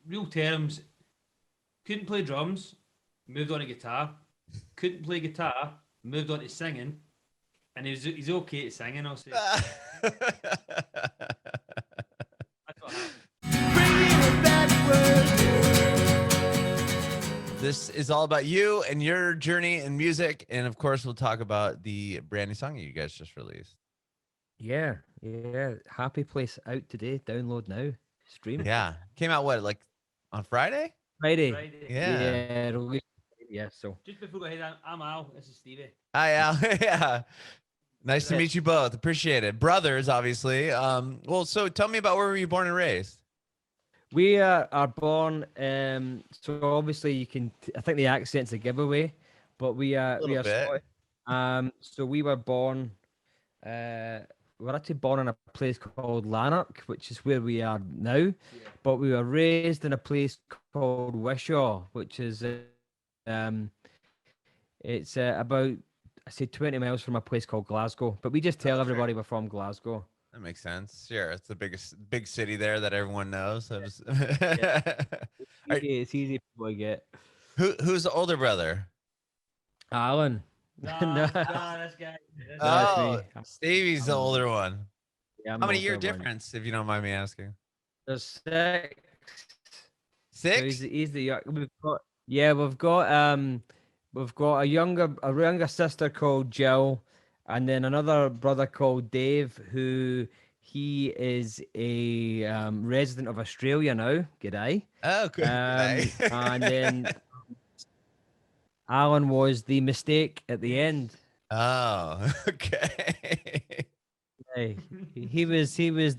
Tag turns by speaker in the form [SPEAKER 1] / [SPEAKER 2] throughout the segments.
[SPEAKER 1] real terms, couldn't play drums, moved on to guitar. Couldn't play guitar, moved on to singing, and he's okay at singing. I'll say that's what happened.
[SPEAKER 2] This is all about you and your journey in music, and of course, we'll talk about the brand new song you guys just released.
[SPEAKER 3] Yeah, yeah. Happy Place out today. Download now. Stream.
[SPEAKER 2] Yeah, came out what, like on Friday?
[SPEAKER 3] Friday.
[SPEAKER 1] Friday.
[SPEAKER 2] Yeah.
[SPEAKER 3] Yeah, release. Yeah, so.
[SPEAKER 1] Just before we go ahead, I'm Al. This is Stevie.
[SPEAKER 2] Hi, Al. Yeah. Nice to meet you both. Appreciate it. Brothers, obviously. Well, so tell me about where were you born and raised?
[SPEAKER 3] We are born. So obviously you can. I think the accent's a giveaway, but we are
[SPEAKER 2] bit.
[SPEAKER 3] Scottish. So we were born. We were actually born in a place called Lanark, which is where we are now. Yeah. But we were raised in a place called Wishaw, which is it's about, I say, 20 miles from a place called Glasgow. But we just tell everybody we're from Glasgow.
[SPEAKER 2] That makes sense. Sure, it's the big city there that everyone knows. So
[SPEAKER 3] It's easy to get.
[SPEAKER 2] Who's the older brother?
[SPEAKER 3] Alan.
[SPEAKER 1] Nah, this guy.
[SPEAKER 2] Oh, Stevie's the older one.
[SPEAKER 3] Yeah,
[SPEAKER 2] how many year difference, if you don't mind me asking?
[SPEAKER 3] There's 6.
[SPEAKER 2] 6?
[SPEAKER 3] So he's the we've got a younger sister called Jill, and then another brother called Dave, who he is a resident of Australia now. G'day.
[SPEAKER 2] Oh, good.
[SPEAKER 3] And then Alan was the mistake at the end.
[SPEAKER 2] Oh, okay.
[SPEAKER 3] He was the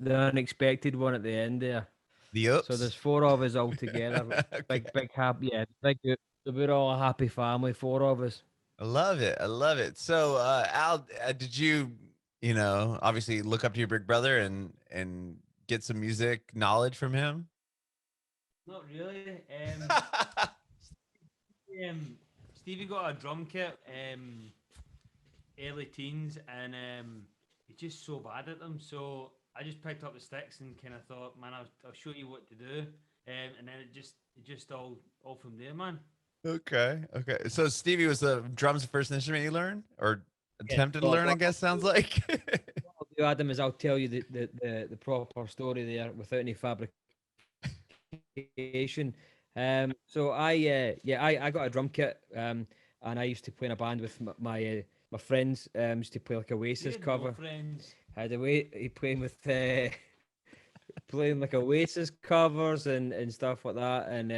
[SPEAKER 3] unexpected one at the end there.
[SPEAKER 2] The oops.
[SPEAKER 3] So there's 4 of us all together. Okay. Big happy, big. So we're all a happy family, 4 of us.
[SPEAKER 2] I love it. So, Al, did you obviously look up to your big brother and get some music knowledge from him?
[SPEAKER 1] Not really. Stevie got a drum kit, early teens, and he's just so bad at them. So I just picked up the sticks and kind of thought, man, I'll show you what to do, and then it just all from there, man.
[SPEAKER 2] Okay. So Stevie, was the drums the first instrument you learned or attempted to learn? I guess sounds like.
[SPEAKER 3] What I'll do, Adam, is I'll tell you the proper story there without any fabrication. So I got a drum kit, and I used to play in a band with my friends. Used to play like Oasis cover. I had playing with playing like Oasis covers and stuff like that. And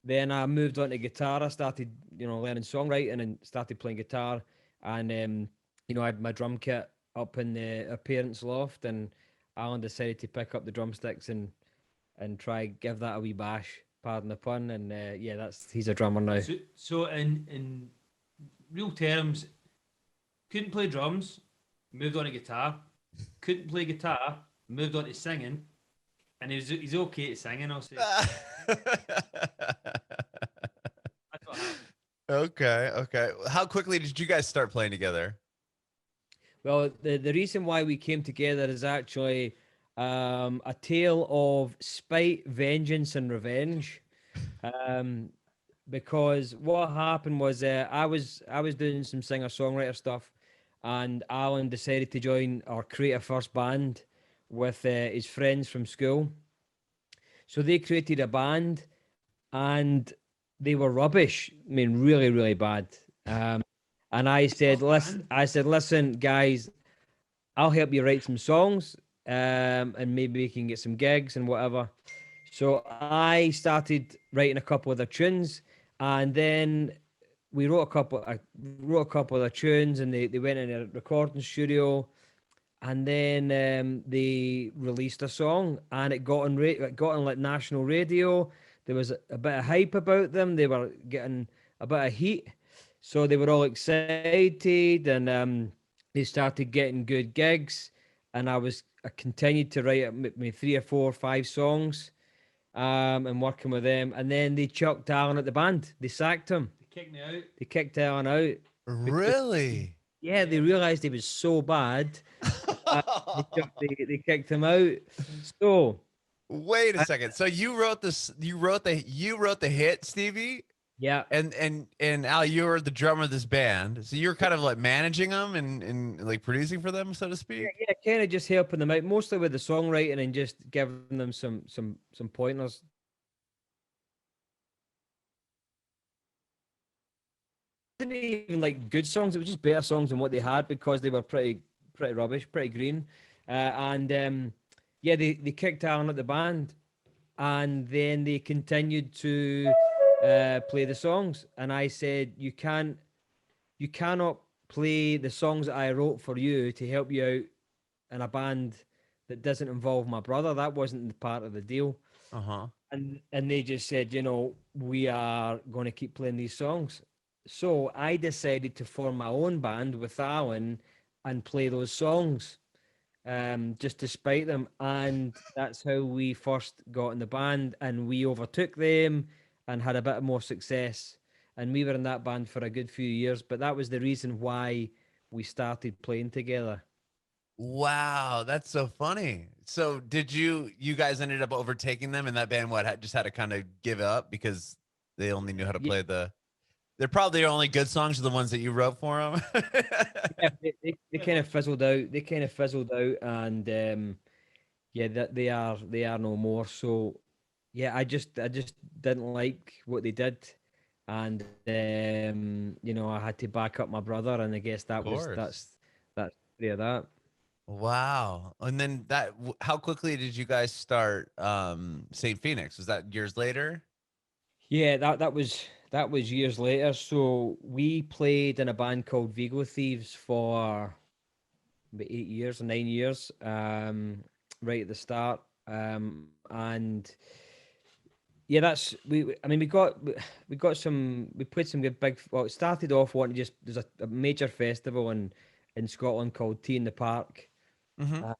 [SPEAKER 3] then I moved on to guitar. I started learning songwriting and started playing guitar. And I had my drum kit up in our parents' loft, and Alan decided to pick up the drumsticks and try give that a wee bash. Pardon the pun, and he's a drummer now.
[SPEAKER 1] So in real terms, couldn't play drums, moved on to guitar. Couldn't play guitar, moved on to singing, and he's okay at singing. I'll say. That's what happened.
[SPEAKER 2] Okay. How quickly did you guys start playing together?
[SPEAKER 3] Well, the reason why we came together is actually a tale of spite, vengeance, and revenge. Because what happened was I was doing some singer-songwriter stuff, and Alan decided to join our Creative First band with his friends from school. So they created a band, and they were rubbish. I mean, really, really bad. And I said, listen, guys, I'll help you write some songs. And maybe we can get some gigs and whatever. So I started writing a couple of the tunes, and then we wrote a couple of the tunes, and they went in a recording studio, and then they released a song, and it got on like national radio. There was a bit of hype about them. They were getting a bit of heat, so they were all excited, and they started getting good gigs, and I continued to write maybe 3 or 4 or 5 songs, and working with them. And then they chucked Alan at the band. They sacked him.
[SPEAKER 1] They kicked me out.
[SPEAKER 3] They kicked Alan out.
[SPEAKER 2] Really?
[SPEAKER 3] Yeah, they realized he was so bad. They kicked him out. So
[SPEAKER 2] Wait a second. So you wrote this. You wrote the hit, Stevie,
[SPEAKER 3] Yeah.
[SPEAKER 2] and Al, you were the drummer of this band. So you're kind of like managing them and like producing for them, so to speak.
[SPEAKER 3] Yeah, kind of just helping them out, mostly with the songwriting and just giving them some pointers. Didn't even like good songs; it was just better songs than what they had because they were pretty rubbish, pretty green. And yeah, they kicked Alan at the band, and then they continued to play the songs. And I said, you cannot play the songs that I wrote for you to help you out in a band that doesn't involve my brother. That wasn't the part of the deal.
[SPEAKER 2] Uh-huh.
[SPEAKER 3] And they just said, we are going to keep playing these songs. So I decided to form my own band with Alan and play those songs, just to spite them. And that's how we first got in the band, and we overtook them and had a bit more success. And we were in that band for a good few years, but that was the reason why we started playing together.
[SPEAKER 2] Wow, that's so funny. So did you guys ended up overtaking them, and that band just had to kind of give up because they only knew how to
[SPEAKER 3] Yeah,
[SPEAKER 2] play they're probably the only good songs are the ones that you wrote for them.
[SPEAKER 3] yeah, they kind of fizzled out. They kind of fizzled out, and yeah, that they are no more. So yeah, I just didn't like what they did, and I had to back up my brother, and I guess
[SPEAKER 2] Of course.
[SPEAKER 3] that's yeah that.
[SPEAKER 2] Wow. And then how quickly did you guys start St. Phoenix? Was that years later?
[SPEAKER 3] Yeah, that was years later. So we played in a band called Vigo Thieves for about 8 years or 9 years, right at the start. And yeah, I mean, we got some. We played some good big. Well, it started off wanting just there's a major festival in Scotland called Tea in the Park.
[SPEAKER 2] Mm-hmm.
[SPEAKER 3] Uh,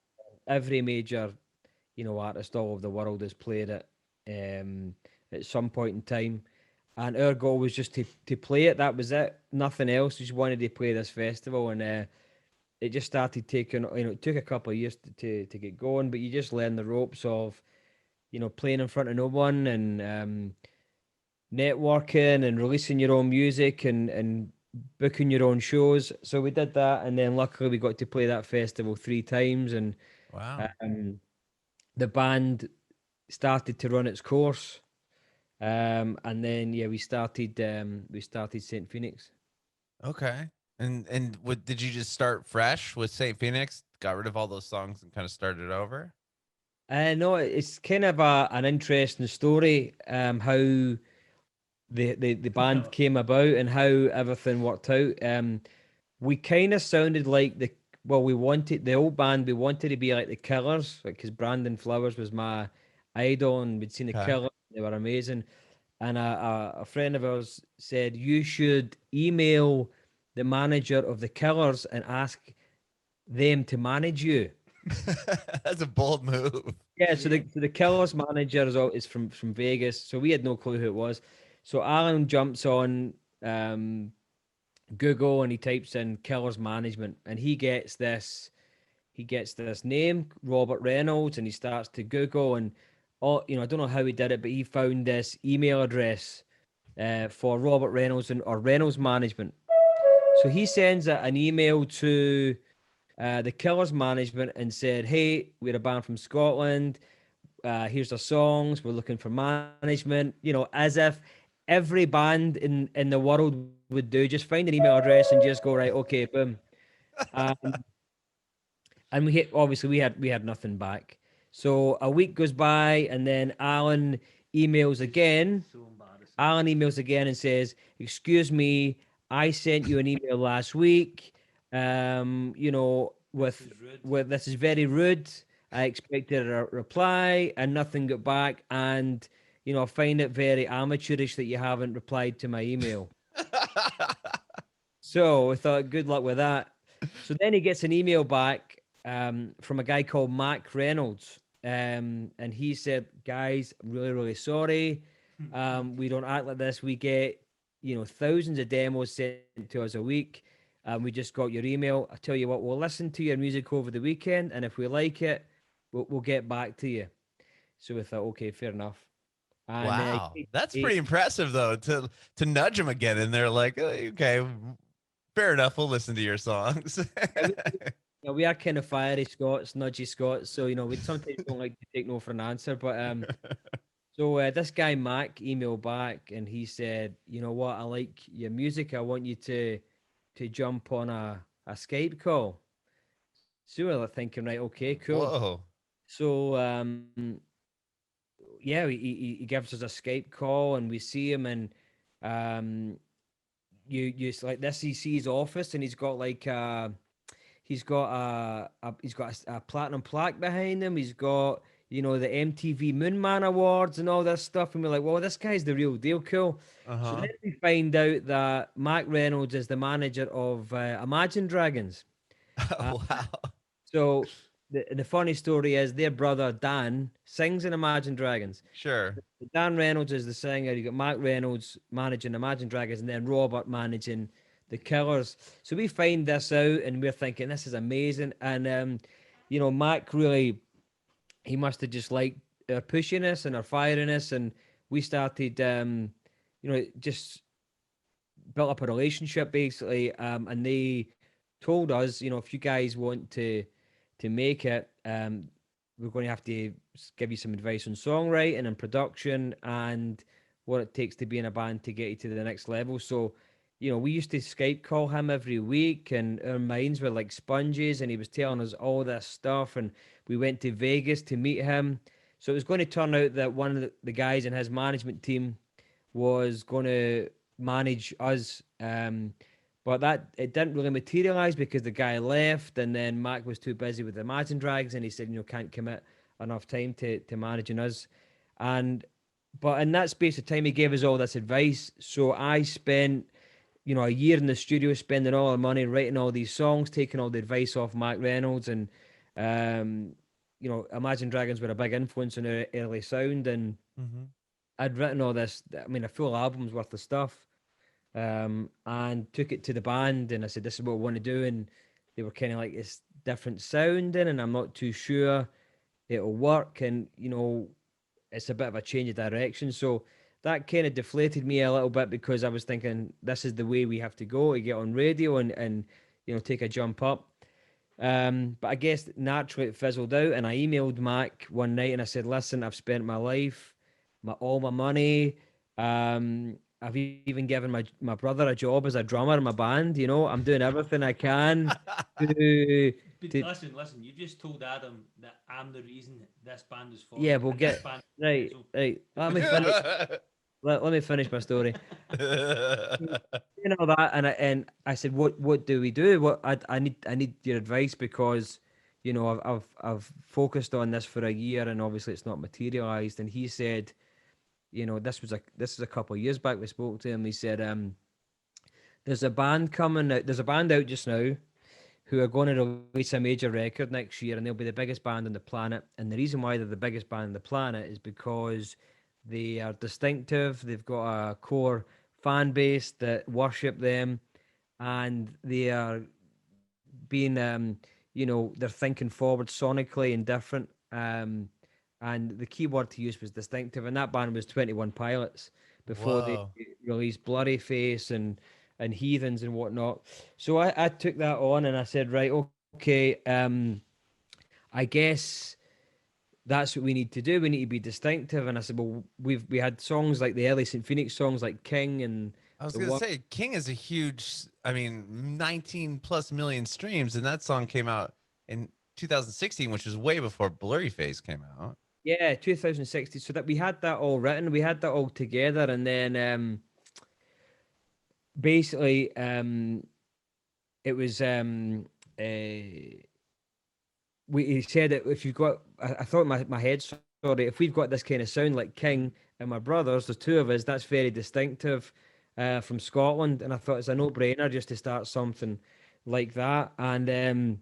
[SPEAKER 3] every major artist all over the world has played it at some point in time. And our goal was just to play it. That was it. Nothing else. We just wanted to play this festival, and it just started taking. It took a couple of years to get going, but you just learn the ropes of playing in front of no one and networking and releasing your own music and booking your own shows. So we did that, and then luckily we got to play that festival 3 times, and
[SPEAKER 2] Wow.
[SPEAKER 3] um, the band started to run its course. And then yeah, we started Saint Phoenix.
[SPEAKER 2] Okay. And what did you just start fresh with St. Phoenix? Got rid of all those songs and kind of started over?
[SPEAKER 3] No, it's kind of an interesting story. How the band came about and how everything worked out. We kind of sounded like we wanted the old band. We wanted to be like the Killers, because Brandon Flowers was my idol, and we'd seen the
[SPEAKER 2] Okay.
[SPEAKER 3] Killers. They were amazing. And a friend of ours said, you should email the manager of the Killers and ask them to manage you.
[SPEAKER 2] That's a bold move.
[SPEAKER 3] Yeah, so the Killers manager is from Vegas, so we had no clue who it was. So Alan jumps on Google and he types in Killers management, and he gets this name, Robert Reynolds, and he starts to Google, and I don't know how he did it, but he found this email address for Robert Reynolds or Reynolds management. So he sends an email to the Killers management and said, "Hey, we're a band from Scotland. Here's our songs. We're looking for management." As if every band in the world would do. Just find an email address and just go, right, okay, boom. Um, and obviously we had nothing back. So a week goes by, and then emails again.
[SPEAKER 1] So embarrassing.
[SPEAKER 3] Alan emails again and says, "Excuse me, I sent you an email last week.
[SPEAKER 1] This is rude.
[SPEAKER 3] With this is very rude. I expected a reply and nothing got back, and I find it very amateurish that you haven't replied to my email." So I thought, good luck with that. So then he gets an email back from a guy called Mac Reynolds. And he said, "Guys, I'm really, really sorry. We don't act like this. We get, thousands of demos sent to us a week. We just got your email. I tell you what, we'll listen to your music over the weekend, and if we like it, we'll get back to you." So we thought, okay, fair enough. And
[SPEAKER 2] Wow, that's pretty impressive though, to nudge them again, and they're like, "Oh, okay, fair enough, we'll listen to your songs."
[SPEAKER 3] we are kind of fiery Scots, nudgy Scots, so we sometimes don't like to take no for an answer. But so this guy Mac emailed back and he said, "You know what? I like your music. I want you to jump on a Skype call." So we were thinking, right, okay, cool.
[SPEAKER 2] Whoa.
[SPEAKER 3] So yeah, he gives us a Skype call and we see him, and you like this. He sees his office and he's got like a platinum plaque behind him. He's got the MTV Moon Man Awards and all this stuff, and we're like, well, this guy's the real deal, cool. So then we find out that Mac Reynolds is the manager of Imagine Dragons.
[SPEAKER 2] Wow.
[SPEAKER 3] So the funny story is their brother Dan sings in Imagine Dragons.
[SPEAKER 2] Sure.
[SPEAKER 3] Dan Reynolds is the singer. You got Mac Reynolds managing Imagine Dragons, and then Robert managing the Killers. So we find this out, and we're thinking this is amazing. And Mac really, he must have just liked our pushiness and our firiness, and we started, just built up a relationship basically. And they told us, if you guys want to make it, we're going to have to give you some advice on songwriting and production and what it takes to be in a band to get you to the next level. So, we used to Skype call him every week, and our minds were like sponges, and he was telling us all this stuff. And we went to Vegas to meet him. So it was going to turn out that one of the guys in his management team was going to manage us. But that it didn't really materialize because the guy left, and then Mac was too busy with Imagine Dragons, and he said, can't commit enough time to managing us. But in that space of time, he gave us all this advice. So I spent, a year in the studio, spending all our money, writing all these songs, taking all the advice off Mac Reynolds, and Imagine Dragons were a big influence on our early sound, and I'd written all this. I mean, a full album's worth of stuff. And took it to the band, and I said, this is what I want to do. And they were kind of like, it's different sounding, and I'm not too sure it'll work. And, it's a bit of a change of direction. So that kind of deflated me a little bit, because I was thinking, this is the way we have to go to get on radio and take a jump up. But I guess naturally it fizzled out, and I emailed Mac one night and I said, listen, I've spent my life, all my money, I've even given my brother a job as a drummer in my band. I'm doing everything I can to.
[SPEAKER 1] Listen. You just told Adam that I'm the reason this band is formed.
[SPEAKER 3] Yeah, we'll get right. Let me finish. let me finish my story. That, and I said, what do we do? What I need your advice, because I've focused on this for a year, and obviously it's not materialized. And he said, this is a couple of years back we spoke to him. He said, there's a band coming out. There's a band out just now who are going to release a major record next year, and they'll be the biggest band on the planet. And the reason why they're the biggest band on the planet is because they are distinctive. They've got a core fan base that worship them, and they are being, they're thinking forward sonically and different. And the key word to use was distinctive. And that band was 21 Pilots before they released Blurry Face and Heathens and whatnot. So I took that on, and I said, right, okay, I guess that's what we need to do. We need to be distinctive. And I said, well, we had songs like the early SAINT PHNX songs like King, and
[SPEAKER 2] I was going to say King is a huge, 19 plus million streams. And that song came out in 2016, which was way before Blurry Face came out.
[SPEAKER 3] Yeah, 2016. So that we had that all written, we had that all together, and then basically it was he said that if you've got, I thought in my head, sorry, if we've got this kind of sound like King and my brothers, there's two of us, that's very distinctive from Scotland, and I thought it's a no-brainer just to start something like that. And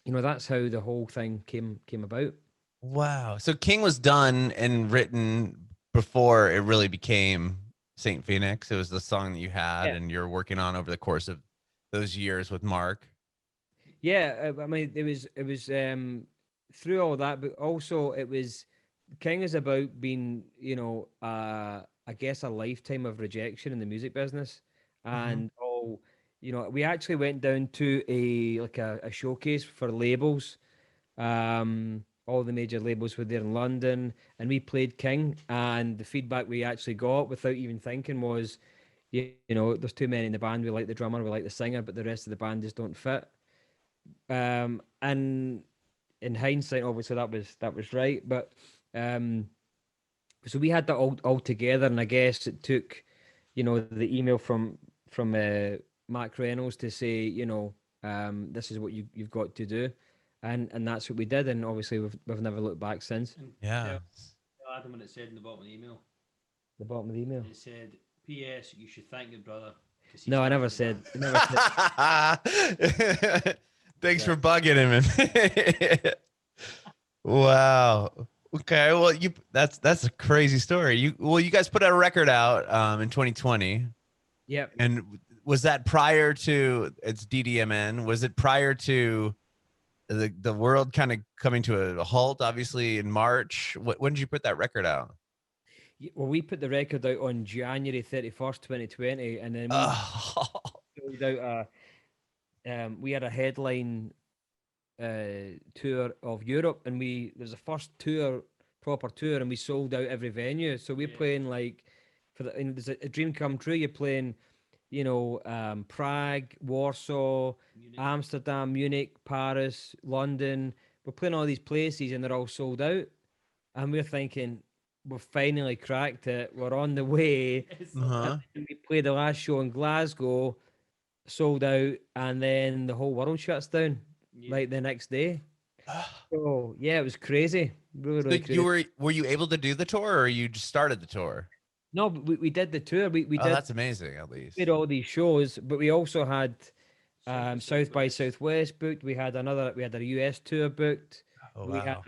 [SPEAKER 3] that's how the whole thing came about.
[SPEAKER 2] Wow. So King was done and written before it really became SAINT PHNX. It was the song that you had and you're working on over the course of those years with Mark.
[SPEAKER 3] Yeah, it was through all that, but also it was King is about being, I guess a lifetime of rejection in the music business, and all. We actually went down to a showcase for labels. All the major labels were there in London, and we played King. And the feedback we actually got, without even thinking, was, there's too many in the band. We like the drummer, we like the singer, but the rest of the band just don't fit. And in hindsight, obviously that was right, but so we had that all together, and I guess it took, the email from Mark Reynolds to say, this is what you've got to do, and that's what we did, and obviously we've never looked back since.
[SPEAKER 1] And
[SPEAKER 2] Yeah.
[SPEAKER 1] tell Adam what it said in the bottom of the email.
[SPEAKER 3] The bottom of the email.
[SPEAKER 1] It said, "P.S. You should thank your brother." 'cause he
[SPEAKER 3] No, I
[SPEAKER 1] started
[SPEAKER 3] never
[SPEAKER 1] the
[SPEAKER 3] said.
[SPEAKER 1] band."
[SPEAKER 3] I never said.
[SPEAKER 2] Thanks for bugging him. Wow. Okay. Well, that's a crazy story. You guys put a record out in 2020.
[SPEAKER 3] Yep.
[SPEAKER 2] And was that prior to its DDMN? Was it prior to the world kind of coming to a halt? Obviously in March. When did you put that record out?
[SPEAKER 3] Well, we put the record out on January 31st, 2020, and then we sold out we had a headline tour of Europe, and there's a first proper tour, and we sold out every venue. So we're playing like there's a dream come true. You're playing, Prague, Warsaw,
[SPEAKER 1] Munich.
[SPEAKER 3] Amsterdam, Munich, Paris, London. We're playing all these places, and they're all sold out. And we're thinking, we've finally cracked it. We're on the way.
[SPEAKER 2] Uh-huh.
[SPEAKER 3] And we played the last show in Glasgow, sold out, and then the whole world shuts down like the next day. So yeah, it was crazy. Really
[SPEAKER 2] So
[SPEAKER 3] crazy.
[SPEAKER 2] were you able to do the tour, or you just started the tour?
[SPEAKER 3] No, but we did the tour. We did.
[SPEAKER 2] That's amazing. At least
[SPEAKER 3] Did all these shows, but we also had South by Southwest booked. We had a US tour booked.
[SPEAKER 2] Oh,
[SPEAKER 3] we
[SPEAKER 2] wow.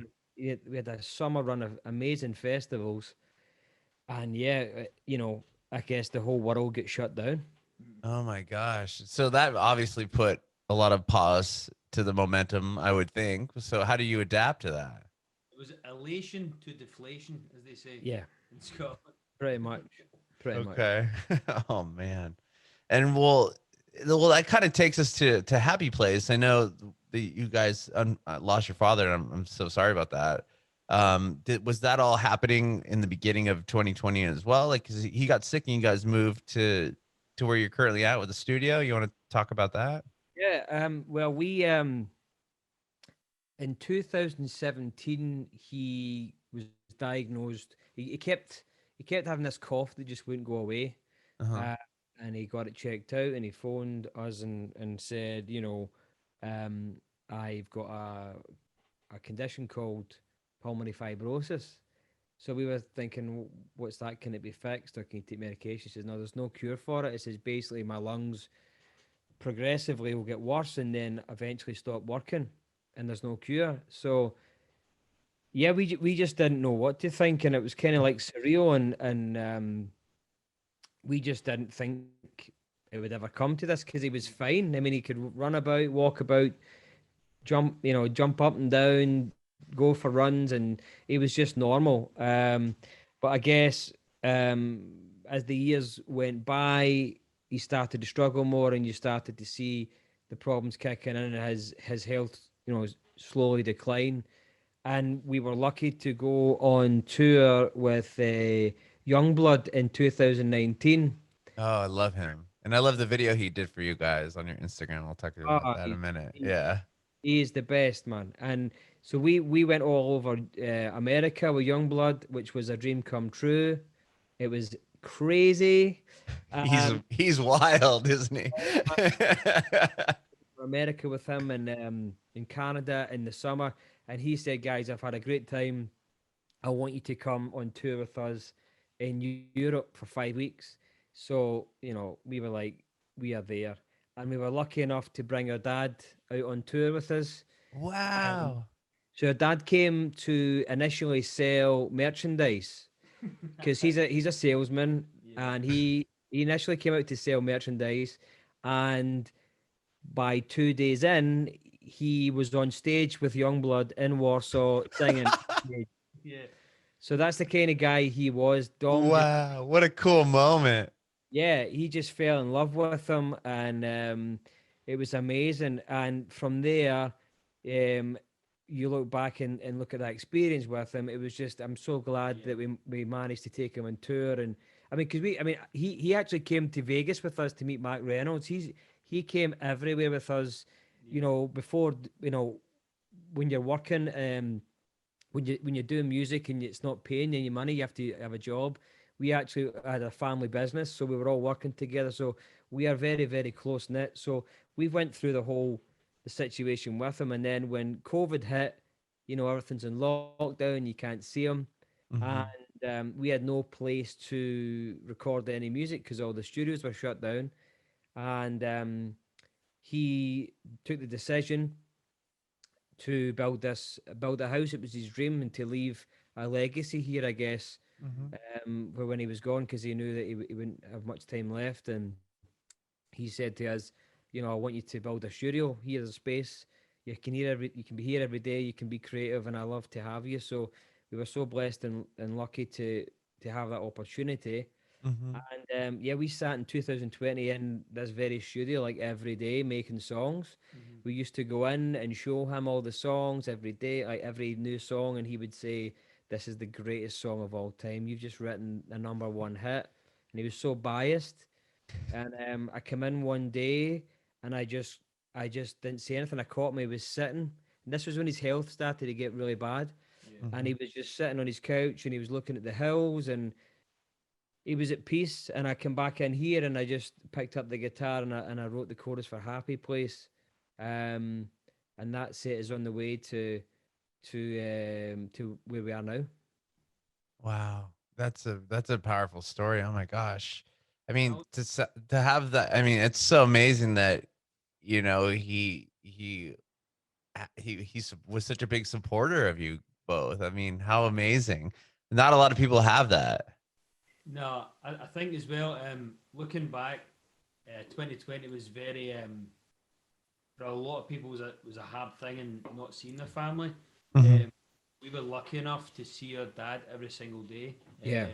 [SPEAKER 3] had a summer run of amazing festivals, and I guess the whole world gets shut down.
[SPEAKER 2] Oh my gosh. So that obviously put a lot of pause to the momentum, I would think. So how do you adapt to that?
[SPEAKER 1] It was elation to deflation, as they say.
[SPEAKER 3] Yeah,
[SPEAKER 1] In Scotland.
[SPEAKER 3] pretty much. Pretty much.
[SPEAKER 2] Okay. Oh man. And well, that kind of takes us to Happy Place. I know that you guys lost your father, and I'm so sorry about that. Was that all happening in the beginning of 2020 as well? Like, 'cause he got sick and you guys moved to where you're currently at with the studio. You want to talk about that?
[SPEAKER 3] Yeah. Well, we in 2017 he was diagnosed. He kept having this cough that just wouldn't go away.
[SPEAKER 2] Uh-huh.
[SPEAKER 3] And he got it checked out, and he phoned us and said, I've got a condition called pulmonary fibrosis. So we were thinking, what's that? Can it be fixed, or can you take medication? He says, no, there's no cure for it. It says basically my lungs progressively will get worse and then eventually stop working, and there's no cure. So yeah, we just didn't know what to think, and it was kind of like surreal, and we just didn't think it would ever come to this, because he was fine. I mean, he could run about, walk about, jump up and down, go for runs, and he was just normal. But I guess as the years went by, he started to struggle more, and you started to see the problems kicking in, and his health, slowly decline. And we were lucky to go on tour with Youngblood in 2019.
[SPEAKER 2] Oh, I love him. And I love the video he did for you guys on your Instagram. I'll talk to you about that in a minute. Yeah.
[SPEAKER 3] He is the best, man. And so we went all over America with Youngblood, which was a dream come true. It was crazy.
[SPEAKER 2] He's wild, isn't he?
[SPEAKER 3] America with him, and in Canada in the summer. And he said, guys, I've had a great time. I want you to come on tour with us in Europe for 5 weeks. So, we were like, we are there. And we were lucky enough to bring our dad out on tour with us.
[SPEAKER 2] Wow.
[SPEAKER 3] So our dad came to initially sell merchandise, because he's a salesman, and he initially came out to sell merchandise. And by 2 days in, he was on stage with Youngblood in Warsaw singing.
[SPEAKER 1] Yeah.
[SPEAKER 3] So that's the kind of guy he was. Dom just,
[SPEAKER 2] Wow, what a cool moment.
[SPEAKER 3] yeah, he just fell in love with him, and it was amazing. And from there, um, you look back and look at that experience with him. It was just, I'm so glad
[SPEAKER 1] Yeah.
[SPEAKER 3] that we managed to take him on tour. And I mean, because he actually came to Vegas with us to meet Mark Reynolds. He came everywhere with us. You
[SPEAKER 1] Yeah.
[SPEAKER 3] know, before, you know, when you're working, when you're doing music and it's not paying you any money, you have to have a job. We actually had a family business, so we were all working together. So we are very, very close knit. So we went through the situation with him, and then when COVID hit, you know, everything's in lockdown, you can't see him, and
[SPEAKER 2] Mhm.
[SPEAKER 3] we had no place to record any music because all the studios were shut down, and he took the decision to build a house. It was his dream, and to leave a legacy here, I guess.
[SPEAKER 2] Mhm.
[SPEAKER 3] For when he was gone, because he knew that he wouldn't have much time left, and he said to us, you know, I want you to build a studio. Here's a space. You can be here every day. You can be creative, and I love to have you. So we were so blessed and lucky to have that opportunity.
[SPEAKER 2] Mhm.
[SPEAKER 3] And yeah, we sat in 2020 in this very studio like every day making songs.
[SPEAKER 1] Mhm.
[SPEAKER 3] We used to go in and show him all the songs every day, like every new song, and he would say, "This is the greatest song of all time. You've just written a number one hit." And he was so biased. And I come in one day and I just didn't say anything. I caught him, he was sitting. And this was when his health started to get really bad.
[SPEAKER 1] Yeah.
[SPEAKER 3] And he
[SPEAKER 2] Mhm.
[SPEAKER 3] was just sitting on his couch and he was looking at the hills and he was at peace. And I came back in here and I just picked up the guitar and I wrote the chorus for Happy Place. Um, and that set us on the way to where we are now.
[SPEAKER 2] Wow. That's a powerful story. Oh my gosh. I mean,
[SPEAKER 1] Well,
[SPEAKER 2] to have that, I mean, it's so amazing that was such a big supporter of you both. I mean, how amazing. Not a lot of people have that.
[SPEAKER 1] no, I think as well. Looking back, 2020 was very for a lot of people was a hard thing and not seeing their family.
[SPEAKER 2] Mhm.
[SPEAKER 1] Um, we were lucky enough to see our dad every single day.
[SPEAKER 3] Yeah.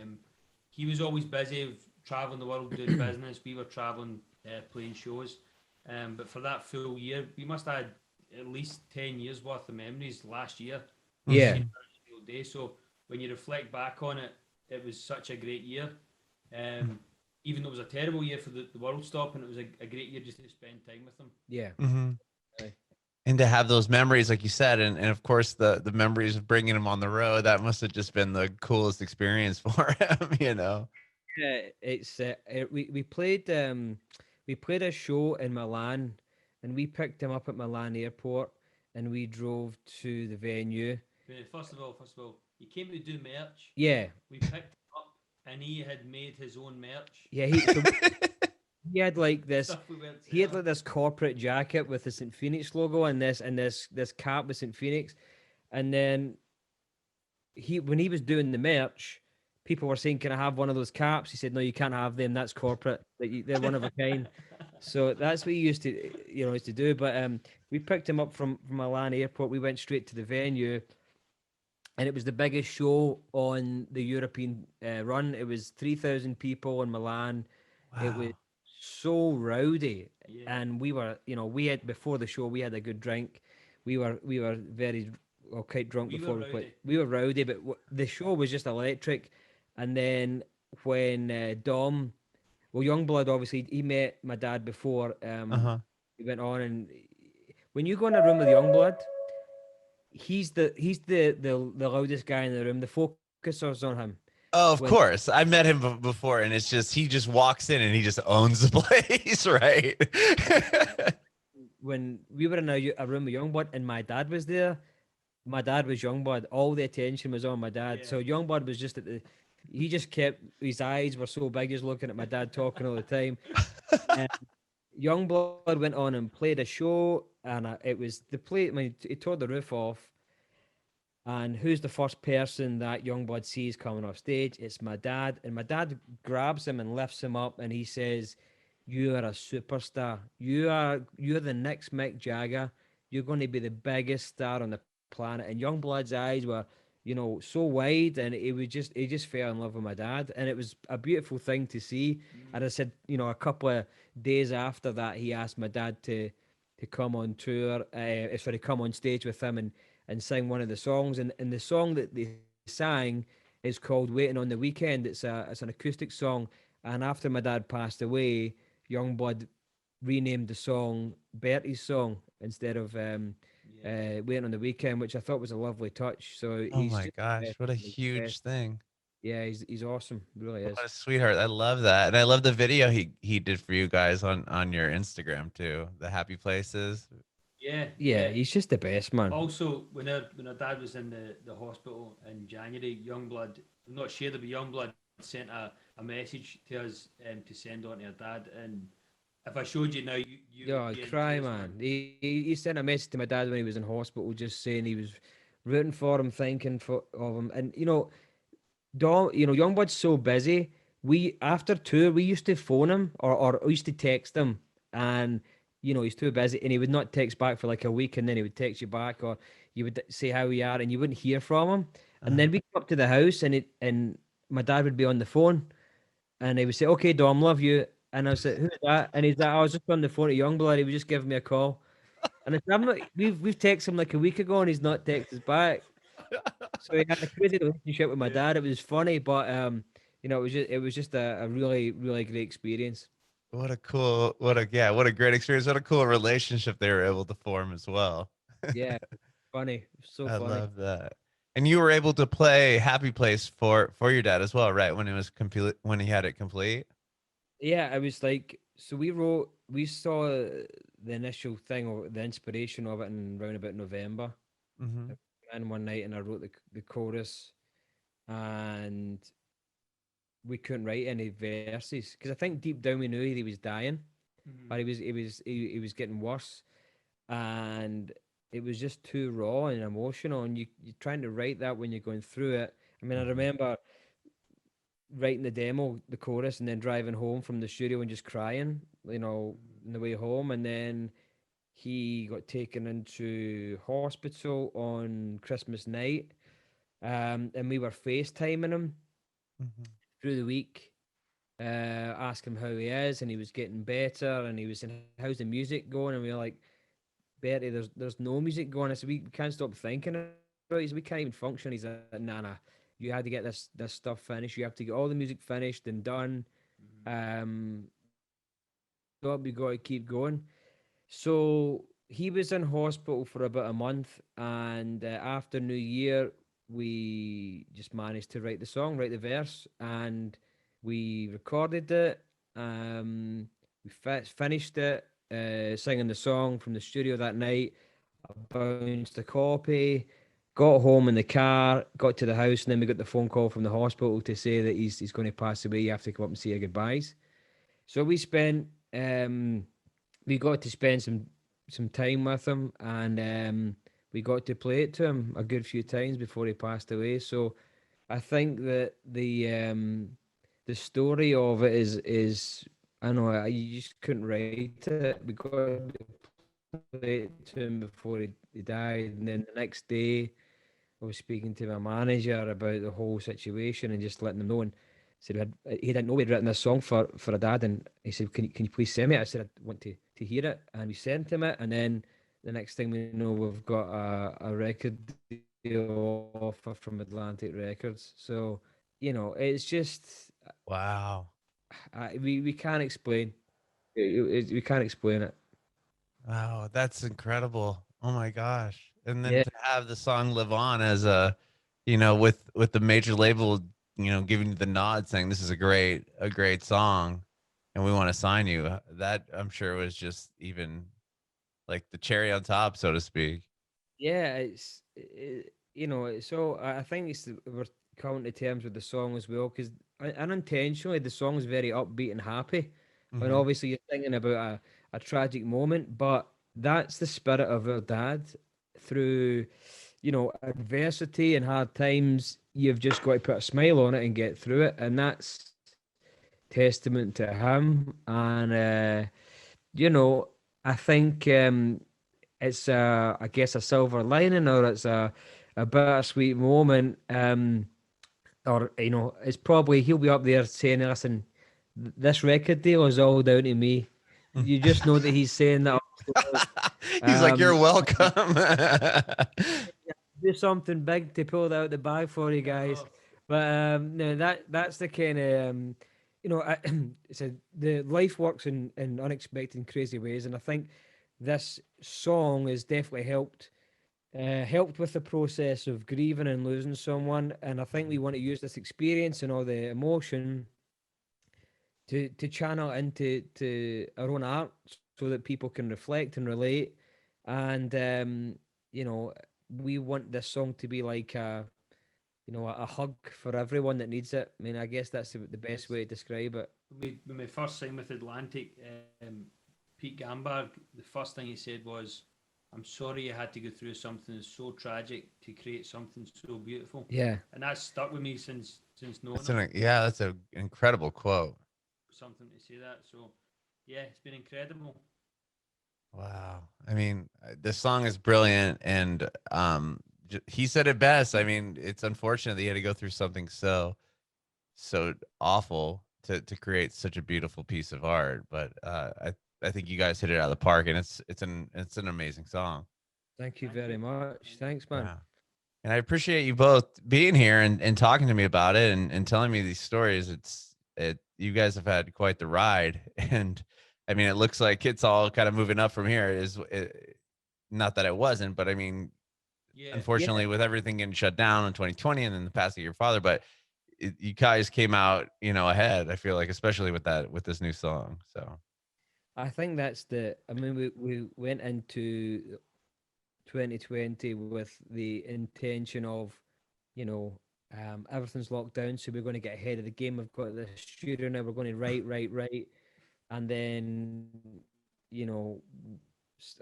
[SPEAKER 1] He was always busy traveling the world doing business. We were traveling, playing shows. But for that full year, we must have had at least 10 years worth of memories last year. Just
[SPEAKER 3] Yeah.
[SPEAKER 1] seeing
[SPEAKER 2] Mhm.
[SPEAKER 1] her every single day. So when you reflect back on it, it was such a great year. Um, Even though it was a terrible year for the world stopping, it was a great year just to spend time with him.
[SPEAKER 3] Yeah.
[SPEAKER 2] Mhm.
[SPEAKER 3] Aye.
[SPEAKER 2] And to have those memories, like you said, and of course the memories of bringing him on the road, that must have just been the coolest experience for him, you know.
[SPEAKER 3] Yeah, it's we played a show in Milan, and we picked him up at Milan airport, and we drove to the venue.
[SPEAKER 1] First of all, he came to do merch.
[SPEAKER 3] Yeah,
[SPEAKER 1] We picked him up, and he had made his own merch.
[SPEAKER 3] yeah. He had like this.
[SPEAKER 1] Stuff we weren't
[SPEAKER 3] He had
[SPEAKER 1] selling.
[SPEAKER 3] like this corporate jacket with the St. Phoenix logo and this cap with St. Phoenix, and then he when he was doing the merch, people were saying, "Can I have one of those caps?" He said, "No, you can't have them. That's corporate. They're one of a kind." So that's what he used to, used to do. But we picked him up from Milan airport. We went straight to the venue, and it was the biggest show on the European run. It was 3,000 people in Milan. It was
[SPEAKER 2] Wow.
[SPEAKER 3] so rowdy,
[SPEAKER 1] Yeah,
[SPEAKER 3] and we were, we had before the show we had a good drink. We were very well quite drunk
[SPEAKER 1] we were
[SPEAKER 3] before we played.
[SPEAKER 1] rowdy.
[SPEAKER 3] We were rowdy, but the show was just electric. And then when Dom, well, Youngblood obviously he met my dad before.
[SPEAKER 2] Uh-huh.
[SPEAKER 3] He went on, and when you go in a room with Youngblood, he's the loudest guy in the room. The focusers on him.
[SPEAKER 2] Oh, of
[SPEAKER 3] When
[SPEAKER 2] course. I met him before, and it's just he just walks in and he just owns the place, right?
[SPEAKER 3] when we were in a room with Youngblood and my dad was there, my dad was Youngblood. All the attention was on my dad.
[SPEAKER 1] Yeah.
[SPEAKER 3] So Youngblood was just he just kept his eyes were so big, he's looking at my dad talking all the time. And Youngblood went on and played a show, and it was the play. I mean, he tore the roof off. And who's the first person that Youngblood sees coming off stage? It's my dad. And my dad grabs him and lifts him up, and he says, "You are a superstar. You're the next Mick Jagger. You're going to be the biggest star on the planet." And Youngblood's eyes were so wide, and he just fell in love with my dad, and it was a beautiful thing to see. And I said, a couple of days after that, he asked my dad to come on tour, sorry, come on stage with him and sing one of the songs, and the song that they sang is called "Waiting on the Weekend." It's an acoustic song, and after my dad passed away, Youngblood renamed the song Bertie's song instead of Waiting on the Weekend, which I thought was a lovely touch. So
[SPEAKER 2] Oh
[SPEAKER 3] he's
[SPEAKER 2] my
[SPEAKER 3] just
[SPEAKER 2] gosh,
[SPEAKER 3] the best.
[SPEAKER 2] what a
[SPEAKER 3] He's the
[SPEAKER 2] huge
[SPEAKER 3] best.
[SPEAKER 2] thing.
[SPEAKER 3] Yeah, he's awesome. Really
[SPEAKER 2] What
[SPEAKER 3] is.
[SPEAKER 2] a sweetheart. I love that. And I love the video he did for you guys on your Instagram too. The happy places.
[SPEAKER 1] Yeah,
[SPEAKER 3] Yeah,
[SPEAKER 1] yeah.
[SPEAKER 3] he's just the best, man.
[SPEAKER 1] Also, when her dad was in the hospital in January, Youngblood, I'm not sure, but Youngblood sent a message to us to send on to her dad. And if I showed you now, you
[SPEAKER 3] Yeah,
[SPEAKER 1] would
[SPEAKER 3] I'd
[SPEAKER 1] be in
[SPEAKER 3] cry,
[SPEAKER 1] tears, man.
[SPEAKER 3] man. He sent a message to my dad when he was in hospital, just saying he was rooting for him, thinking of him, and Dom, Youngblood's so busy. We after tour, we used to phone him or we used to text him, and he's too busy, and he would not text back for like a week, and then he would text you back, or you would say how we are, and you wouldn't hear from him, and
[SPEAKER 2] Uh,
[SPEAKER 3] then we come up to the house, and my dad would be on the phone, and he would say, "Okay, Dom, love you," and I was like, "Who's that?" And he's like, "I was just on the phone to Youngblood. He was just giving me a call," and I said, "I'm not. We've texted him like a week ago, and he's not texted us back." So he had a crazy relationship with my
[SPEAKER 2] yeah.
[SPEAKER 3] dad. It was funny, but it was just a really really great experience.
[SPEAKER 2] What a great experience. What a cool relationship they were able to form as well.
[SPEAKER 3] Yeah, funny, so
[SPEAKER 2] I
[SPEAKER 3] funny.
[SPEAKER 2] love that. And you were able to play Happy Place for your dad as well, right? When it was complete, when he had it complete.
[SPEAKER 3] Yeah, I was like, so we saw the initial thing or the inspiration of it in round about November.
[SPEAKER 2] Mm-hmm.
[SPEAKER 3] And one night, and I wrote the chorus, and we couldn't write any verses because I think deep down we knew he was dying, but he was getting worse, and it was just too raw and emotional, and you're trying to write that when you're going through it. I mean, I
[SPEAKER 2] Mm-hmm.
[SPEAKER 3] remember writing the demo, the chorus, and then driving home from the studio and just crying, on the way home, and then he got taken into hospital on Christmas night, and we were FaceTiming him
[SPEAKER 2] Mm-hmm.
[SPEAKER 3] through the week, ask him how he is, and he was getting better, and he was saying, "How's the music going?" And we were like, "Bertie, there's no music going." I said, "We can't stop thinking about it. We can't even function." He's like, "Nah, nah. You had to get this stuff finished. You have to get all the music finished and done. Um, we got to keep going." So he was in hospital for about a month, and after New Year, we just managed to write the song, write the verse, and we recorded it. We finished it, singing the song from the studio that night. I bounced a copy, got home in the car, got to the house, and then we got the phone call from the hospital to say that he's going to pass away. You have to come up and say your goodbyes. So we got to spend some time with him, and we got to play it to him a good few times before he passed away. So I think that the story of it is I know you just couldn't write it. We got to play it to him before he died, and then the next day I was speaking to my manager about the whole situation and just letting him know. And said he didn't know we'd written this song for a dad, and he said, "Can you please send me it?" I said, "I want to hear it," and we sent him it. And then the next thing we know, we've got a record deal offer from Atlantic Records. So it's just
[SPEAKER 2] Wow.
[SPEAKER 3] we can't explain. We can't explain it.
[SPEAKER 2] Wow, that's incredible. Oh my gosh. And then
[SPEAKER 3] Yeah.
[SPEAKER 2] to have the song live on as a, with the major label, giving you the nod saying this is a great song and we want to sign you. That I'm sure was just even like the cherry on top, so to speak.
[SPEAKER 3] Yeah, so I think we're coming to terms with the song as well because unintentionally the song is very upbeat and happy, and
[SPEAKER 2] Hmm.
[SPEAKER 3] obviously you're thinking about a tragic moment, but that's the spirit of our dad. Through adversity and hard times, you've just got to put a smile on it and get through it, and that's testament to him. And you know, I think it's I guess a silver lining, or it's a bittersweet moment. Or it's probably he'll be up there saying, "Listen, this record deal is all down to me." You just know that he's saying that.
[SPEAKER 2] He's like, "You're
[SPEAKER 3] Um,
[SPEAKER 2] welcome."
[SPEAKER 3] do something big to pull that out the bag for you guys.
[SPEAKER 1] Oh,
[SPEAKER 3] But no, that's the kind of it's the life works in unexpected and crazy ways, and I think this song has definitely helped with the process of grieving and losing someone. And I think we want to use this experience and all the emotion to channel into our own art so that people can reflect and relate. And we want this song to be like a hug for everyone that needs it. I mean, I guess that's the best way to describe it.
[SPEAKER 1] when we first signed with Atlantic, Pete Gamberg, the first thing he said was, "I'm sorry you had to go through something so tragic to create something so beautiful."
[SPEAKER 3] Yeah.
[SPEAKER 1] And that's stuck with me since knowing
[SPEAKER 2] That's
[SPEAKER 1] him.
[SPEAKER 2] that's an incredible quote.
[SPEAKER 1] Something to say that. So yeah, it's been incredible.
[SPEAKER 2] Wow. I mean, the song is brilliant, and he said it best. I mean, it's unfortunate that he had to go through something so awful to create such a beautiful piece of art. But I think you guys hit it out of the park, and it's an amazing song.
[SPEAKER 3] Thank you
[SPEAKER 1] Thank
[SPEAKER 3] very
[SPEAKER 1] you.
[SPEAKER 3] much. Thanks, man.
[SPEAKER 2] Yeah. And I appreciate you both being here and talking to me about it and telling me these stories. You guys have had quite the ride, and I mean, it looks like it's all kind of moving up from here. Not that it wasn't, but I mean,
[SPEAKER 1] Yeah.
[SPEAKER 2] unfortunately, with everything getting shut down in 2020 and then the passing of your father, but you guys came out, ahead. I feel like, especially with this new song. So
[SPEAKER 3] I think I mean, we went into 2020 with the intention of, everything's locked down, so we're going to get ahead of the game. We've got the studio now, we're going to write. And then, you know,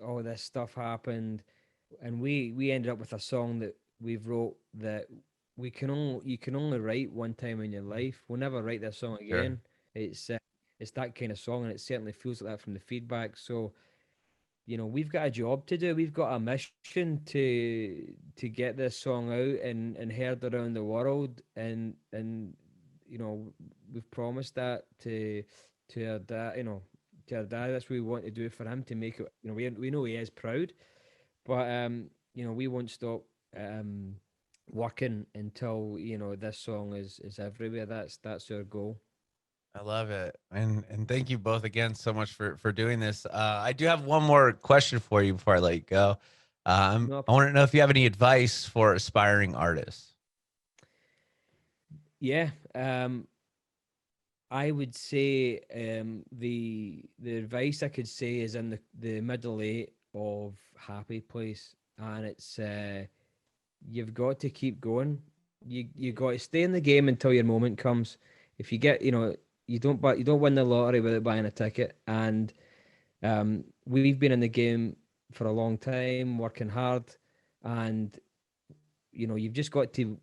[SPEAKER 3] all this stuff happened. And we ended up with a song that we've wrote that you can only write one time in your life. We'll never write that song
[SPEAKER 2] sure.
[SPEAKER 3] again. It's that kind of song, and it certainly feels like that from the feedback. So, we've got a job to do. We've got a mission to get this song out and heard around the world. And we've promised that to our dad. To our dad, that's what we want to do for him to make it. We know he is proud, but we won't stop working until this song is everywhere. That's our goal.
[SPEAKER 2] I love it. And thank you both again so much for doing this. I do have one more question for you before I let you go.
[SPEAKER 3] No,
[SPEAKER 2] I want to know if you have any advice for aspiring artists.
[SPEAKER 3] yeah. I would say the advice I could say is in the middle eight of Happy Place, and it's you've got to keep going. You got to stay in the game until your moment comes. If you get you don't win the lottery without buying a ticket, and we've been in the game for a long time, working hard, and you've just got to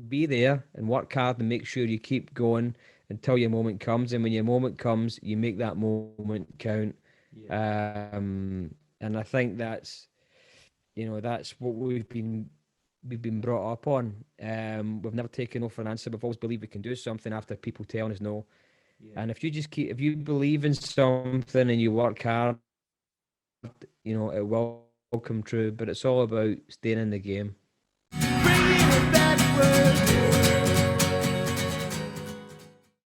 [SPEAKER 3] be there and work hard and make sure you keep going until your moment comes. And when your moment comes, you make that moment count.
[SPEAKER 1] Yeah.
[SPEAKER 3] And I think that's what we've been brought up on. We've never taken no for an answer. We've always believed we can do something after people telling us no.
[SPEAKER 1] Yeah.
[SPEAKER 3] And if you believe in something and you work hard, it will come true. But it's all about staying in the game.
[SPEAKER 4] Bringing it backward.